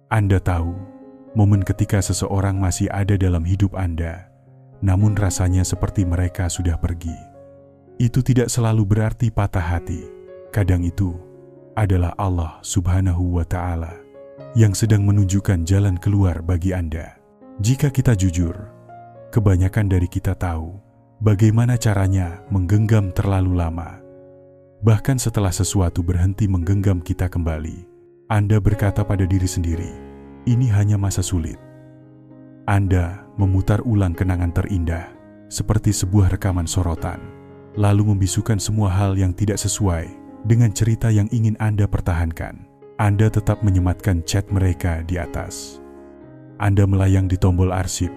Anda tahu, momen ketika seseorang masih ada dalam hidup Anda, namun rasanya seperti mereka sudah pergi. Itu tidak selalu berarti patah hati. Kadang itu adalah Allah Subhanahu wa Ta'ala yang sedang menunjukkan jalan keluar bagi Anda. Jika kita jujur, kebanyakan dari kita tahu bagaimana caranya menggenggam terlalu lama. Bahkan setelah sesuatu berhenti menggenggam kita kembali, Anda berkata pada diri sendiri, ini hanya masa sulit. Anda memutar ulang kenangan terindah seperti sebuah rekaman sorotan, lalu membisukan semua hal yang tidak sesuai dengan cerita yang ingin Anda pertahankan. Anda tetap menyematkan chat mereka di atas. Anda melayang di tombol arsip,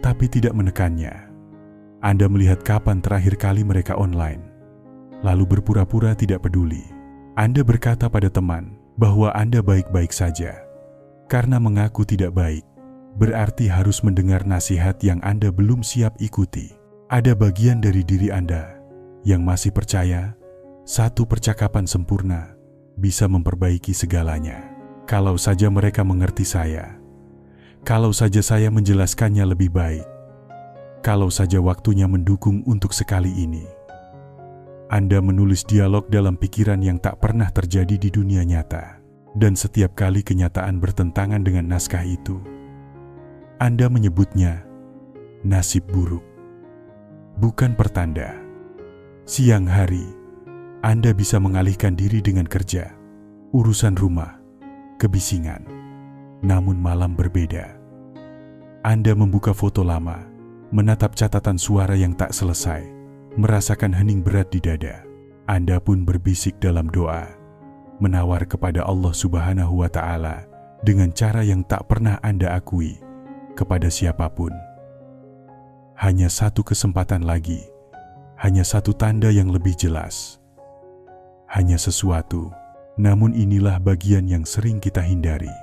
tapi tidak menekannya. Anda melihat kapan terakhir kali mereka online, lalu berpura-pura tidak peduli. Anda berkata pada teman bahwa Anda baik-baik saja. Karena mengaku tidak baik, berarti harus mendengar nasihat yang Anda belum siap ikuti. Ada bagian dari diri Anda yang masih percaya satu percakapan sempurna bisa memperbaiki segalanya. Kalau saja mereka mengerti saya, kalau saja saya menjelaskannya lebih baik, kalau saja waktunya mendukung untuk sekali ini. Anda menulis dialog dalam pikiran yang tak pernah terjadi di dunia nyata. Dan setiap kali kenyataan bertentangan dengan naskah itu, Anda menyebutnya nasib buruk, bukan pertanda. Siang hari, Anda bisa mengalihkan diri dengan kerja, urusan rumah, kebisingan. Namun malam berbeda. Anda membuka foto lama, menatap catatan suara yang tak selesai, merasakan hening berat di dada. Anda pun berbisik dalam doa, menawar kepada Allah Subhanahu wa Ta'ala dengan cara yang tak pernah Anda akui kepada siapapun. Hanya satu kesempatan lagi, hanya satu tanda yang lebih jelas, hanya sesuatu. Namun inilah bagian yang sering kita hindari.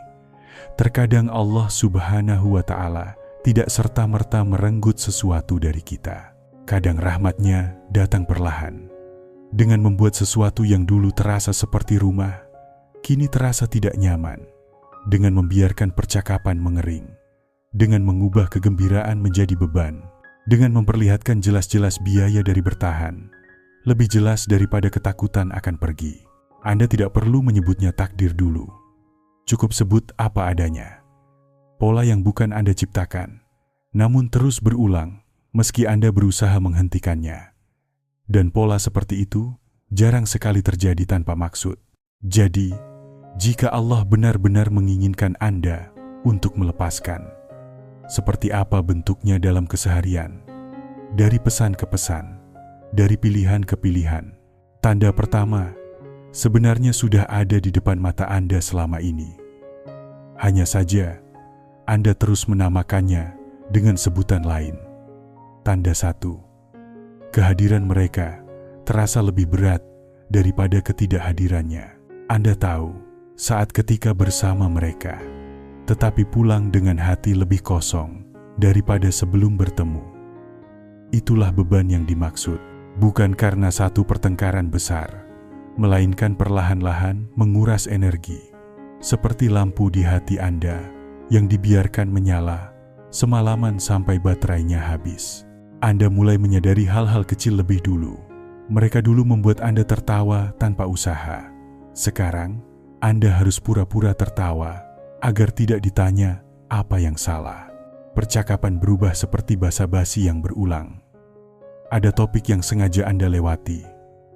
Terkadang Allah Subhanahu wa Ta'ala tidak serta-merta merenggut sesuatu dari kita. Kadang rahmatnya datang perlahan, dengan membuat sesuatu yang dulu terasa seperti rumah, kini terasa tidak nyaman. Dengan membiarkan percakapan mengering, dengan mengubah kegembiraan menjadi beban, dengan memperlihatkan jelas-jelas biaya dari bertahan, lebih jelas daripada ketakutan akan pergi. Anda tidak perlu menyebutnya takdir dulu. Cukup sebut apa adanya. Pola yang bukan Anda ciptakan, namun terus berulang meski Anda berusaha menghentikannya. Dan pola seperti itu jarang sekali terjadi tanpa maksud. Jadi, jika Allah benar-benar menginginkan Anda untuk melepaskan, seperti apa bentuknya dalam keseharian, dari pesan ke pesan, dari pilihan ke pilihan, tanda pertama sebenarnya sudah ada di depan mata Anda selama ini. Hanya saja, Anda terus menamakannya dengan sebutan lain. Tanda 1. Kehadiran mereka terasa lebih berat daripada ketidakhadirannya. Anda tahu saat ketika bersama mereka, tetapi pulang dengan hati lebih kosong daripada sebelum bertemu. Itulah beban yang dimaksud, bukan karena satu pertengkaran besar, melainkan perlahan-lahan menguras energi, seperti lampu di hati Anda yang dibiarkan menyala semalaman sampai baterainya habis. Anda mulai menyadari hal-hal kecil lebih dulu. Mereka dulu membuat Anda tertawa tanpa usaha. Sekarang, Anda harus pura-pura tertawa agar tidak ditanya apa yang salah. Percakapan berubah seperti basa-basi yang berulang. Ada topik yang sengaja Anda lewati,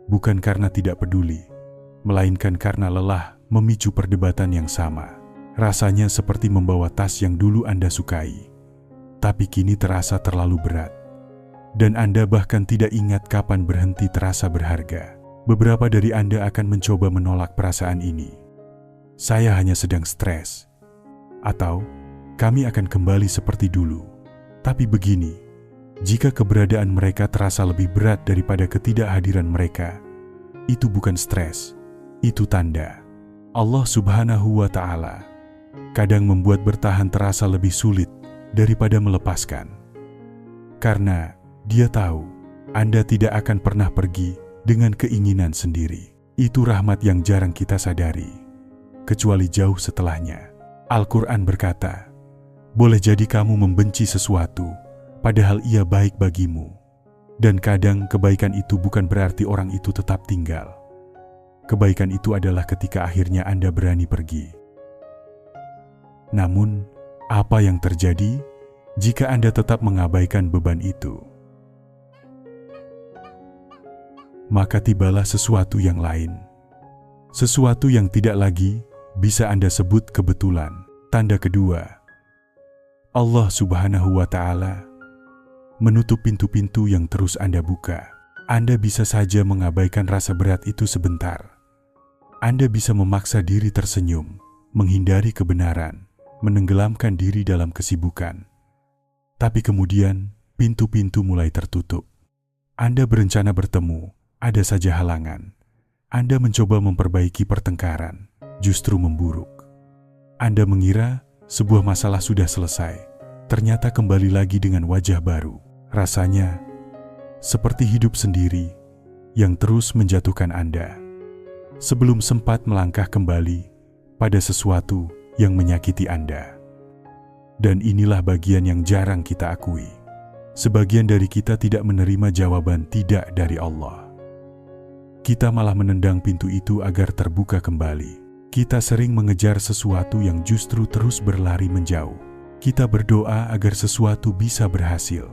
bukan karena tidak peduli, melainkan karena lelah memicu perdebatan yang sama. Rasanya seperti membawa tas yang dulu Anda sukai, tapi kini terasa terlalu berat. Dan Anda bahkan tidak ingat kapan berhenti terasa berharga. Beberapa dari Anda akan mencoba menolak perasaan ini. Saya hanya sedang stres. Atau, kami akan kembali seperti dulu. Tapi begini, jika keberadaan mereka terasa lebih berat daripada ketidakhadiran mereka, itu bukan stres, itu tanda. Allah Subhanahu wa Ta'ala kadang membuat bertahan terasa lebih sulit daripada melepaskan. Karena Dia tahu Anda tidak akan pernah pergi dengan keinginan sendiri. Itu rahmat yang jarang kita sadari, kecuali jauh setelahnya. Al-Quran berkata, boleh jadi kamu membenci sesuatu, padahal ia baik bagimu. Dan kadang kebaikan itu bukan berarti orang itu tetap tinggal. Kebaikan itu adalah ketika akhirnya Anda berani pergi. Namun, apa yang terjadi jika Anda tetap mengabaikan beban itu? Maka tibalah sesuatu yang lain. Sesuatu yang tidak lagi bisa Anda sebut kebetulan. Tanda kedua, Allah Subhanahu wa Ta'ala menutup pintu-pintu yang terus Anda buka. Anda bisa saja mengabaikan rasa berat itu sebentar. Anda bisa memaksa diri tersenyum, menghindari kebenaran, menenggelamkan diri dalam kesibukan. Tapi kemudian, pintu-pintu mulai tertutup. Anda berencana bertemu, ada saja halangan. Anda mencoba memperbaiki pertengkaran, justru memburuk. Anda mengira sebuah masalah sudah selesai, ternyata kembali lagi dengan wajah baru. Rasanya seperti hidup sendiri yang terus menjatuhkan Anda, sebelum sempat melangkah kembali pada sesuatu yang menyakiti Anda. Dan inilah bagian yang jarang kita akui. Sebagian dari kita tidak menerima jawaban tidak dari Allah. Kita malah menendang pintu itu agar terbuka kembali. Kita sering mengejar sesuatu yang justru terus berlari menjauh. Kita berdoa agar sesuatu bisa berhasil,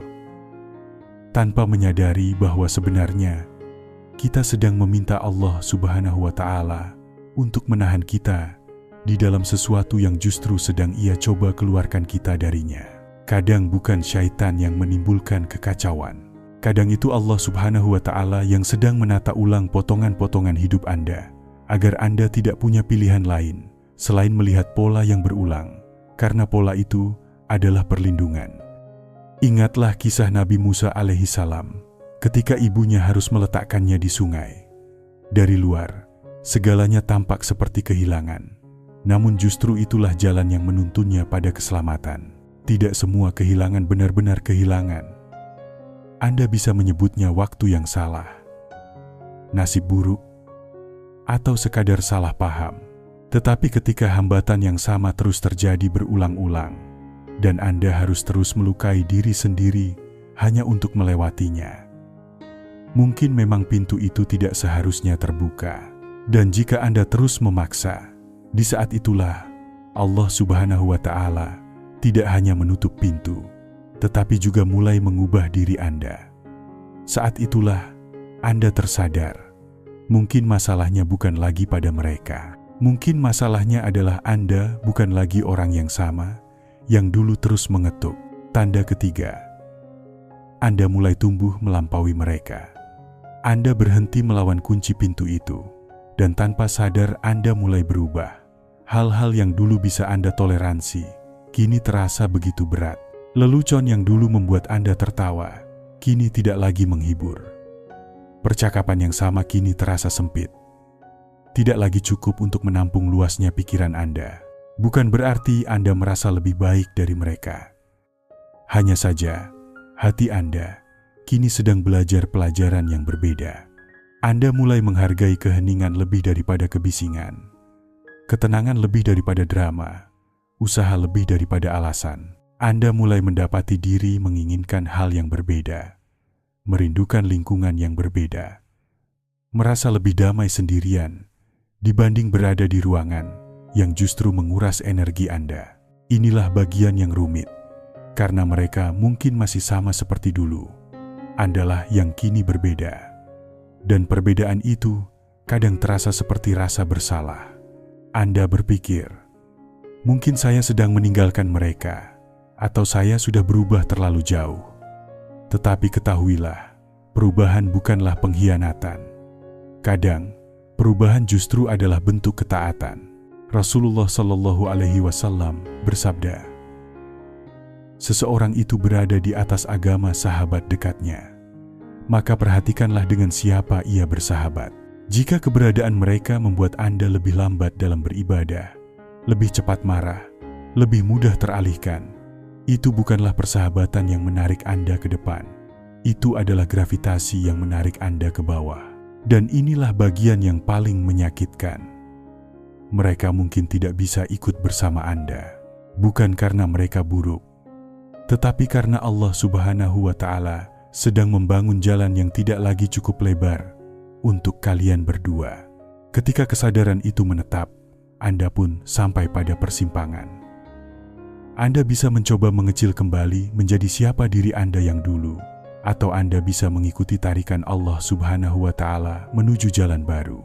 tanpa menyadari bahwa sebenarnya kita sedang meminta Allah Subhanahu wa Ta'ala untuk menahan kita di dalam sesuatu yang justru sedang Ia coba keluarkan kita darinya. Kadang bukan syaitan yang menimbulkan kekacauan. Kadang itu Allah Subhanahu wa Ta'ala yang sedang menata ulang potongan-potongan hidup Anda, agar Anda tidak punya pilihan lain selain melihat pola yang berulang, karena pola itu adalah perlindungan. Ingatlah kisah Nabi Musa alaihissalam ketika ibunya harus meletakkannya di sungai. Dari luar, segalanya tampak seperti kehilangan, namun justru itulah jalan yang menuntunnya pada keselamatan. Tidak semua kehilangan benar-benar kehilangan. Anda bisa menyebutnya waktu yang salah, nasib buruk, atau sekadar salah paham. Tetapi ketika hambatan yang sama terus terjadi berulang-ulang, dan Anda harus terus melukai diri sendiri hanya untuk melewatinya, mungkin memang pintu itu tidak seharusnya terbuka. Dan jika Anda terus memaksa, di saat itulah Allah Subhanahu wa Ta'ala tidak hanya menutup pintu, tetapi juga mulai mengubah diri Anda. Saat itulah Anda tersadar, mungkin masalahnya bukan lagi pada mereka. Mungkin masalahnya adalah Anda bukan lagi orang yang sama, yang dulu terus mengetuk. Tanda ketiga, Anda mulai tumbuh melampaui mereka. Anda berhenti melawan kunci pintu itu, dan tanpa sadar Anda mulai berubah. Hal-hal yang dulu bisa Anda toleransi, kini terasa begitu berat. Lelucon yang dulu membuat Anda tertawa, kini tidak lagi menghibur. Percakapan yang sama kini terasa sempit, tidak lagi cukup untuk menampung luasnya pikiran Anda. Bukan berarti Anda merasa lebih baik dari mereka. Hanya saja, hati Anda kini sedang belajar pelajaran yang berbeda. Anda mulai menghargai keheningan lebih daripada kebisingan, ketenangan lebih daripada drama, usaha lebih daripada alasan. Anda mulai mendapati diri menginginkan hal yang berbeda, merindukan lingkungan yang berbeda, merasa lebih damai sendirian dibanding berada di ruangan yang justru menguras energi Anda. Inilah bagian yang rumit, karena mereka mungkin masih sama seperti dulu. Andalah yang kini berbeda, dan perbedaan itu kadang terasa seperti rasa bersalah. Anda berpikir, mungkin saya sedang meninggalkan mereka, atau saya sudah berubah terlalu jauh. Tetapi ketahuilah, perubahan bukanlah pengkhianatan. Kadang, perubahan justru adalah bentuk ketaatan. Rasulullah Shallallahu Alaihi Wasallam bersabda, seseorang itu berada di atas agama sahabat dekatnya, maka perhatikanlah dengan siapa ia bersahabat. Jika keberadaan mereka membuat Anda lebih lambat dalam beribadah, lebih cepat marah, lebih mudah teralihkan, itu bukanlah persahabatan yang menarik Anda ke depan. Itu adalah gravitasi yang menarik Anda ke bawah. Dan inilah bagian yang paling menyakitkan. Mereka mungkin tidak bisa ikut bersama Anda, bukan karena mereka buruk, tetapi karena Allah Subhanahu wa Ta'ala sedang membangun jalan yang tidak lagi cukup lebar untuk kalian berdua. Ketika kesadaran itu menetap, Anda pun sampai pada persimpangan. Anda bisa mencoba mengecil kembali menjadi siapa diri Anda yang dulu, atau Anda bisa mengikuti tarikan Allah Subhanahu wa Ta'ala menuju jalan baru.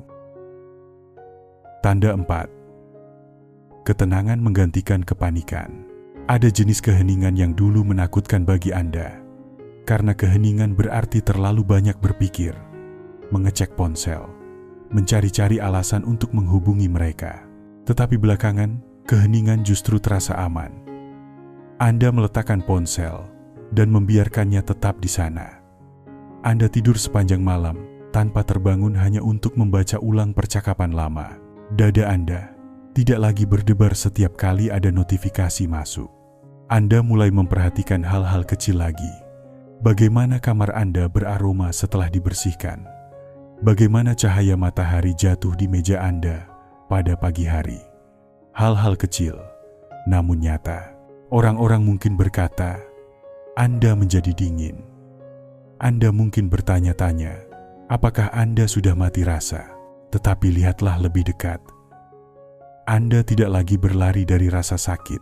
Tanda 4. Ketenangan menggantikan kepanikan. Ada jenis keheningan yang dulu menakutkan bagi Anda, karena keheningan berarti terlalu banyak berpikir, mengecek ponsel, mencari-cari alasan untuk menghubungi mereka. Tetapi belakangan, keheningan justru terasa aman. Anda meletakkan ponsel dan membiarkannya tetap di sana. Anda tidur sepanjang malam tanpa terbangun hanya untuk membaca ulang percakapan lama. Dada Anda tidak lagi berdebar setiap kali ada notifikasi masuk. Anda mulai memperhatikan hal-hal kecil lagi. Bagaimana kamar Anda beraroma setelah dibersihkan? Bagaimana cahaya matahari jatuh di meja Anda pada pagi hari? Hal-hal kecil, namun nyata. Orang-orang mungkin berkata, Anda menjadi dingin. Anda mungkin bertanya-tanya, apakah Anda sudah mati rasa? Tetapi lihatlah lebih dekat. Anda tidak lagi berlari dari rasa sakit,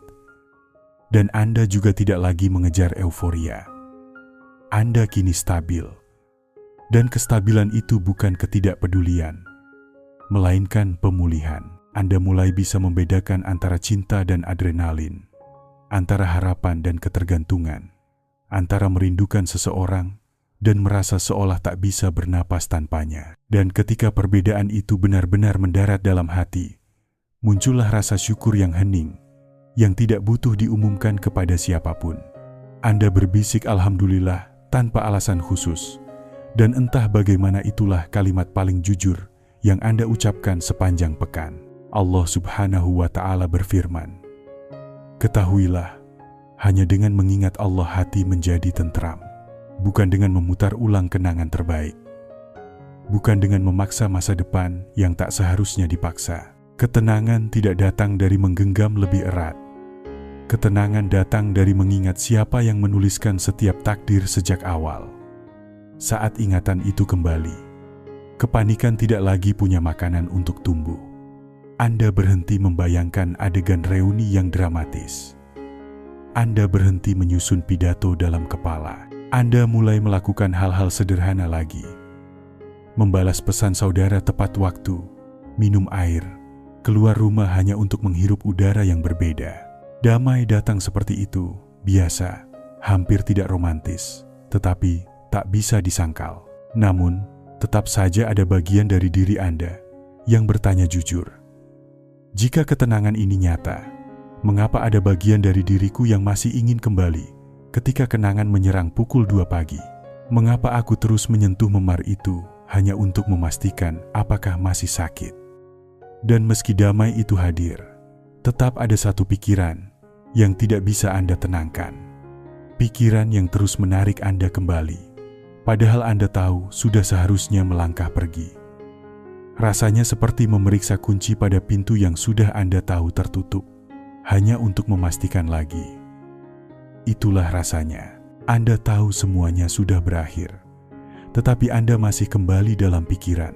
dan Anda juga tidak lagi mengejar euforia. Anda kini stabil, dan kestabilan itu bukan ketidakpedulian, melainkan pemulihan. Anda mulai bisa membedakan antara cinta dan adrenalin, antara harapan dan ketergantungan, antara merindukan seseorang dan merasa seolah tak bisa bernapas tanpanya. Dan ketika perbedaan itu benar-benar mendarat dalam hati, muncullah rasa syukur yang hening, yang tidak butuh diumumkan kepada siapapun. Anda berbisik Alhamdulillah tanpa alasan khusus, dan entah bagaimana itulah kalimat paling jujur yang Anda ucapkan sepanjang pekan. Allah Subhanahu wa Ta'ala berfirman, ketahuilah, hanya dengan mengingat Allah hati menjadi tentram, bukan dengan memutar ulang kenangan terbaik, bukan dengan memaksa masa depan yang tak seharusnya dipaksa. Ketenangan tidak datang dari menggenggam lebih erat. Ketenangan datang dari mengingat siapa yang menuliskan setiap takdir sejak awal. Saat ingatan itu kembali, kepanikan tidak lagi punya makanan untuk tumbuh. Anda berhenti membayangkan adegan reuni yang dramatis. Anda berhenti menyusun pidato dalam kepala. Anda mulai melakukan hal-hal sederhana lagi. Membalas pesan saudara tepat waktu, minum air, keluar rumah hanya untuk menghirup udara yang berbeda. Damai datang seperti itu, biasa, hampir tidak romantis, tetapi tak bisa disangkal. Namun, tetap saja ada bagian dari diri Anda yang bertanya jujur. Jika ketenangan ini nyata, mengapa ada bagian dari diriku yang masih ingin kembali ketika kenangan menyerang pukul 2 pagi? Mengapa aku terus menyentuh memar itu hanya untuk memastikan apakah masih sakit? Dan meski damai itu hadir, tetap ada satu pikiran yang tidak bisa Anda tenangkan. Pikiran yang terus menarik Anda kembali, padahal Anda tahu sudah seharusnya melangkah pergi. Rasanya seperti memeriksa kunci pada pintu yang sudah Anda tahu tertutup, hanya untuk memastikan lagi. Itulah rasanya. Anda tahu semuanya sudah berakhir, tetapi Anda masih kembali dalam pikiran,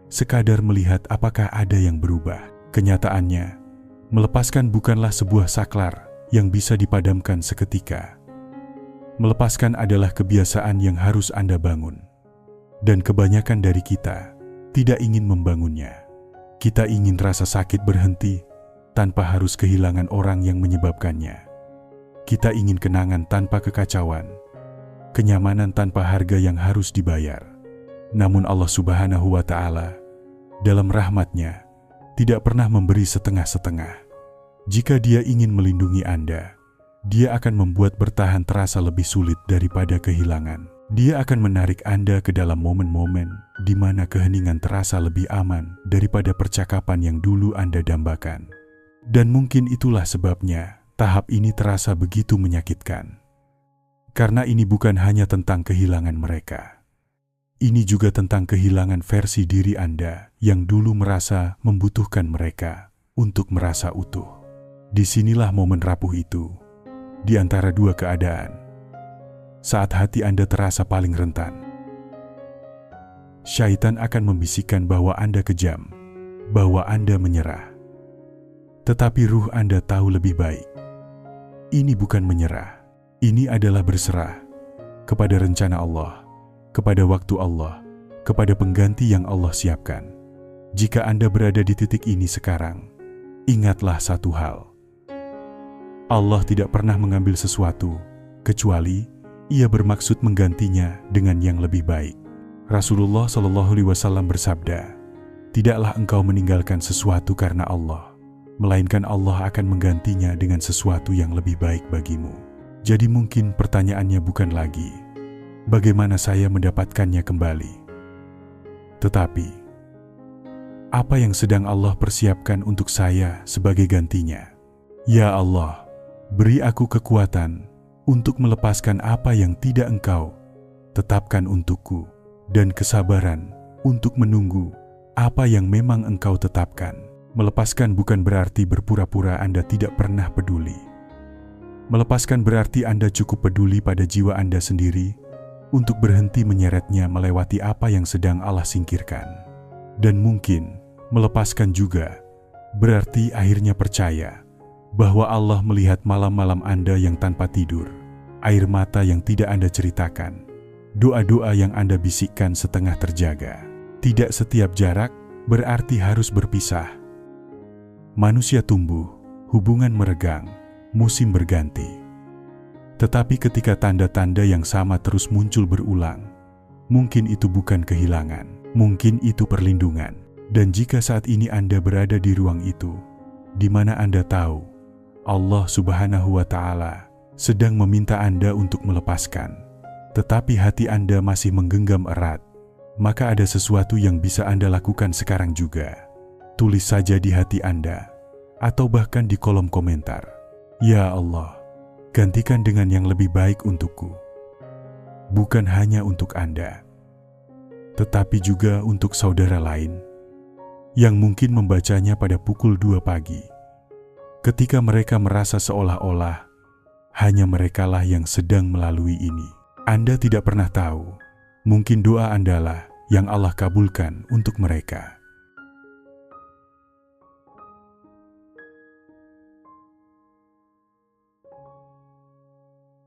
sekadar melihat apakah ada yang berubah. Kenyataannya, melepaskan bukanlah sebuah saklar yang bisa dipadamkan seketika. Melepaskan adalah kebiasaan yang harus Anda bangun. Dan kebanyakan dari kita tidak ingin membangunnya. Kita ingin rasa sakit berhenti tanpa harus kehilangan orang yang menyebabkannya. Kita ingin kenangan tanpa kekacauan, kenyamanan tanpa harga yang harus dibayar. Namun Allah Subhanahu wa Ta'ala dalam rahmat-Nya tidak pernah memberi setengah-setengah. Jika Dia ingin melindungi Anda, Dia akan membuat bertahan terasa lebih sulit daripada kehilangan. Dia akan menarik Anda ke dalam momen-momen di mana keheningan terasa lebih aman daripada percakapan yang dulu Anda dambakan. Dan mungkin itulah sebabnya tahap ini terasa begitu menyakitkan. Karena ini bukan hanya tentang kehilangan mereka. Ini juga tentang kehilangan versi diri Anda yang dulu merasa membutuhkan mereka, untuk merasa utuh. Disinilah momen rapuh itu, di antara dua keadaan. Saat hati Anda terasa paling rentan, syaitan akan membisikkan bahwa Anda kejam, bahwa Anda menyerah. Tetapi ruh Anda tahu lebih baik. Ini bukan menyerah, ini adalah berserah kepada rencana Allah, kepada waktu Allah, kepada pengganti yang Allah siapkan. Jika Anda berada di titik ini sekarang, ingatlah satu hal. Allah tidak pernah mengambil sesuatu, kecuali Ia bermaksud menggantinya dengan yang lebih baik. Rasulullah SAW bersabda, "Tidaklah engkau meninggalkan sesuatu karena Allah, melainkan Allah akan menggantinya dengan sesuatu yang lebih baik bagimu." Jadi mungkin pertanyaannya bukan lagi, bagaimana saya mendapatkannya kembali? Tetapi, apa yang sedang Allah persiapkan untuk saya sebagai gantinya? Ya Allah, beri aku kekuatan untuk melepaskan apa yang tidak Engkau tetapkan untukku, dan kesabaran untuk menunggu apa yang memang Engkau tetapkan. Melepaskan bukan berarti berpura-pura Anda tidak pernah peduli. Melepaskan berarti Anda cukup peduli pada jiwa Anda sendiri untuk berhenti menyeretnya melewati apa yang sedang Allah singkirkan. Dan mungkin melepaskan juga berarti akhirnya percaya bahwa Allah melihat malam-malam Anda yang tanpa tidur, air mata yang tidak Anda ceritakan, doa-doa yang Anda bisikkan setengah terjaga. Tidak setiap jarak berarti harus berpisah. Manusia tumbuh, hubungan meregang, musim berganti. Tetapi ketika tanda-tanda yang sama terus muncul berulang, mungkin itu bukan kehilangan, mungkin itu perlindungan. Dan jika saat ini Anda berada di ruang itu, di mana Anda tahu Allah Subhanahu wa Ta'ala sedang meminta Anda untuk melepaskan, tetapi hati Anda masih menggenggam erat, maka ada sesuatu yang bisa Anda lakukan sekarang juga. Tulis saja di hati Anda, atau bahkan di kolom komentar, "Ya Allah, gantikan dengan yang lebih baik untukku." Bukan hanya untuk Anda, tetapi juga untuk saudara lain yang mungkin membacanya pada pukul 2 pagi. Ketika mereka merasa seolah-olah hanya merekalah yang sedang melalui ini. Anda tidak pernah tahu, mungkin doa Anda lah yang Allah kabulkan untuk mereka.